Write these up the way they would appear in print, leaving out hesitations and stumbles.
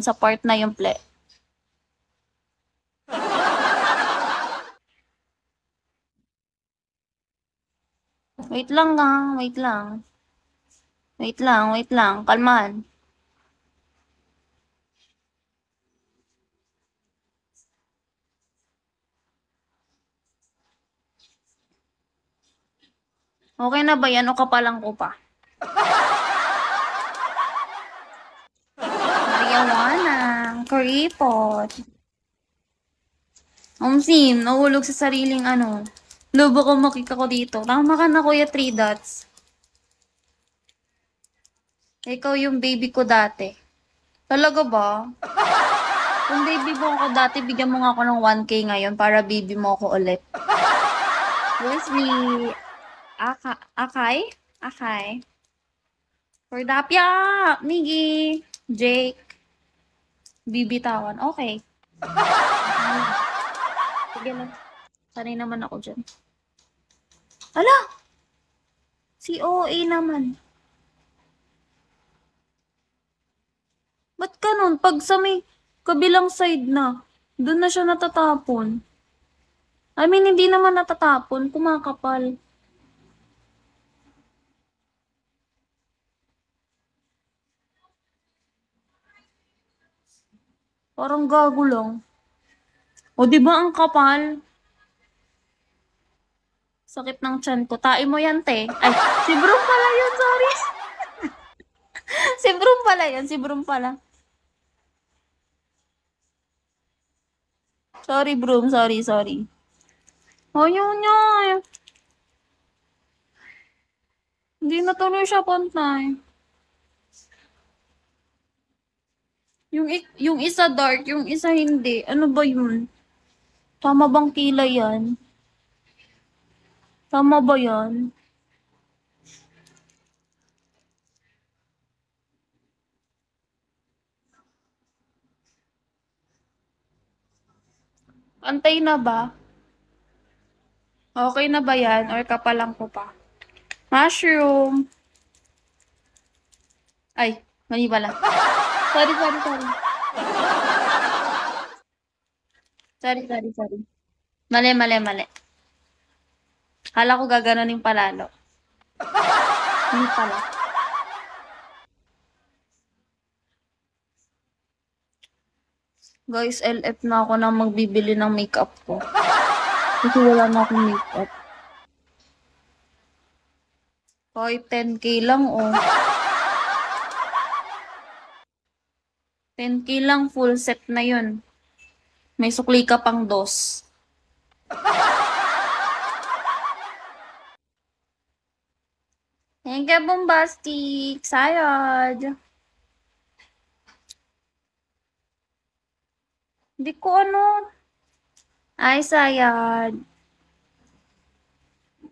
sa part na yung ple. Wait lang wait lang. Wait lang. Kalmahan. Okay na ba yan o kapalang ko pa? Mariawana, kuripot. Sim, nahulog sa sariling Lubo ko makika ko dito. Tama ka na, Kuya 3 Dots. Ikaw yung baby ko dati. Talaga ba? Kung baby mo ako dati, bigyan mo nga ako ng 1K ngayon para baby mo ako ulit. Where's me? Akay? Akay? Cordapia! Miggy! Jake! Bibitawan. Okay. Sige lang. Sanay naman ako dyan. Ala! Si OA naman. Ba't ganun? Pag sa may kabilang side na, doon na siya natatapon. I mean, hindi naman natatapon. Kumakapal. Parang gago lang. O, di ba ang kapal? Sakit ng tiyan ko. Tain mo yan, te. Ay, si Broom pala yun. Sorry. Si Broom pala yun. Si Broom pala. Sorry, Broom. Sorry. Ayun niya. Hindi na tuloy siya pantay. Yung isa dark, yung isa hindi. Ano ba yun? Tama bang kilay yan? Tama ba yan? Pantay na ba? Okay na ba yan? Or kapalang ko pa? Mushroom. Ay, mali pala. Sorry. Sorry. Mali. Kala ko gaganunin palalo. Hindi pala. Guys, LF na ako na magbibili ng makeup ko. Kasi wala na akong makeup. Kahit 10K lang, oh. 10K lang, full set na yun. May sukli ka pang dos. Thank you, Bombastic. Sayad. Hindi ko Ay, sayad.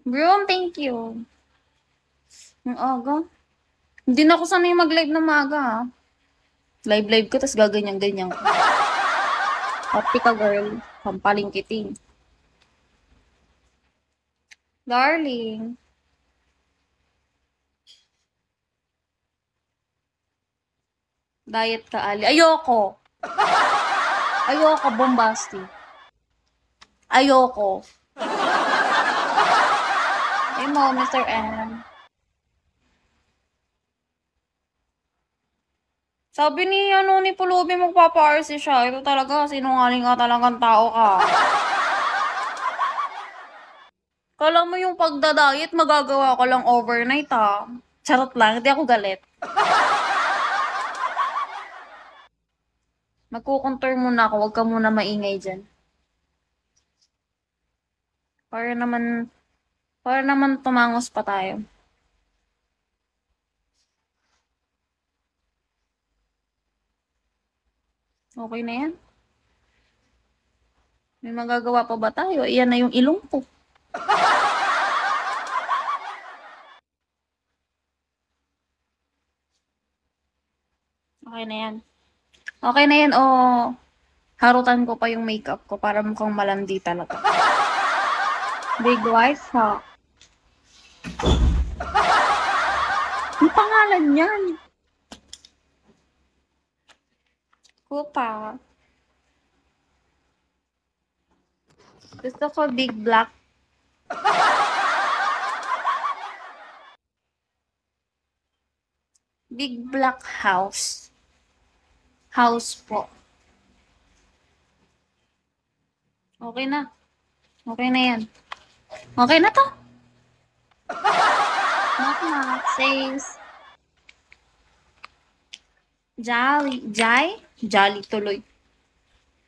Broom, thank you. Ang aga. Hindi na ako sanay mag-live na maaga, ha. Live ko, tas gaganyan-ganyan ko. Happy ka, girl. Pampaling kiting. Darling. Diet ka, Ali. Ayoko, Bombastic. Ayoko. Hey mo, Mr. M. Sabi ni Pulubi magpapa-RC siya. Ito talaga, sinungaling ka talagang tao ka. Kala mo yung pagda-diet, magagawa ko lang overnight, ha. Charot lang, hindi ako galit. Magkukontour muna ako, huwag ka muna maingay dyan. Para naman tumangos pa tayo. Okay na yan? May magagawa pa ba tayo? Iyan na yung ilong ko. Okay na yan. Okay na yan, harutan ko pa yung makeup ko para mukhang malandi talaga. Big wise, ha? Ang pangalan niyan. Pupa. Gusto ko big black. Big black house. House po. Okay na. Okay na yan. Okay na to. Knock knock says Jolly. Jai? Jolly tuloy.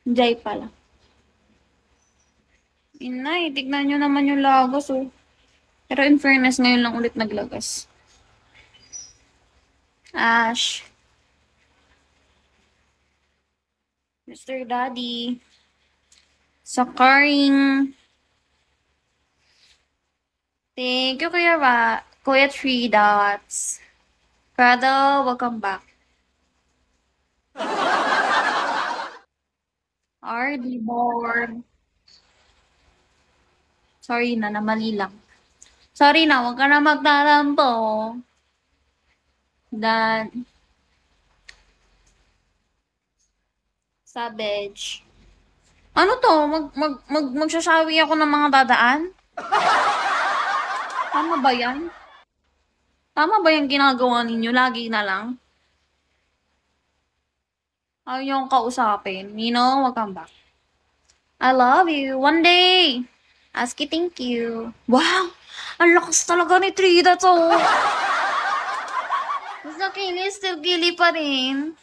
Jai pala. Inay, tignan nyo naman yung lagos, oh. Pero in fairness, ngayon lang ulit naglagas. Ash. Mr. Daddy. Sakaring. Thank you, Kuya Kuya 3 Dots. Prado, welcome back. RD board. Sorry na, namali lang. Sorry na, huwag ka na magtatampo. Dan. Savage. Ano to? Magsashawi ako ng mga dadaan? Tama ba yan? Tama ba yung ginagawa ninyo? Lagi na lang? Ayaw yung kausapin. Nino, welcome back. I love you. One day. Aski, thank you. Wow! Ang lakas talaga ni Trida to. Basta Kili, still Kili pa rin.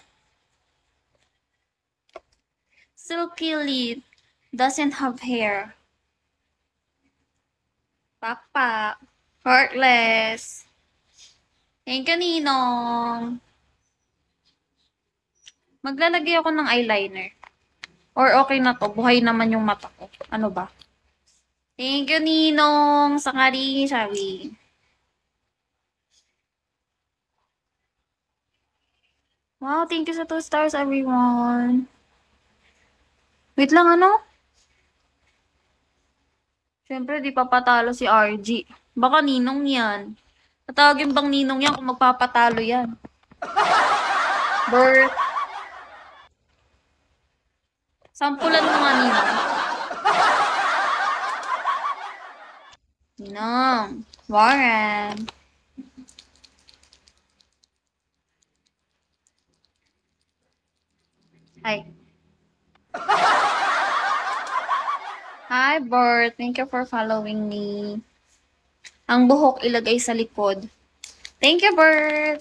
Still Kili. Doesn't have hair. Papa. Heartless. Thank you, Ninong. Maglalagay ako ng eyeliner. Or okay na to. Buhay naman yung mata ko. Ano ba? Thank you, Ninong. Sakari, sabi. Wow, thank you sa 2 stars, everyone. Wait lang, ano? Siyempre, di papatalo si RG. Baka Ninong yan. Tatawagin bang Ninong yan kung magpapatalo yan? Birth. Sampulan mo nga, Ninong. Ninong. Warren. Hi. Hi, Bert. Thank you for following me. Ang buhok ilagay sa likod. Thank you, Bert.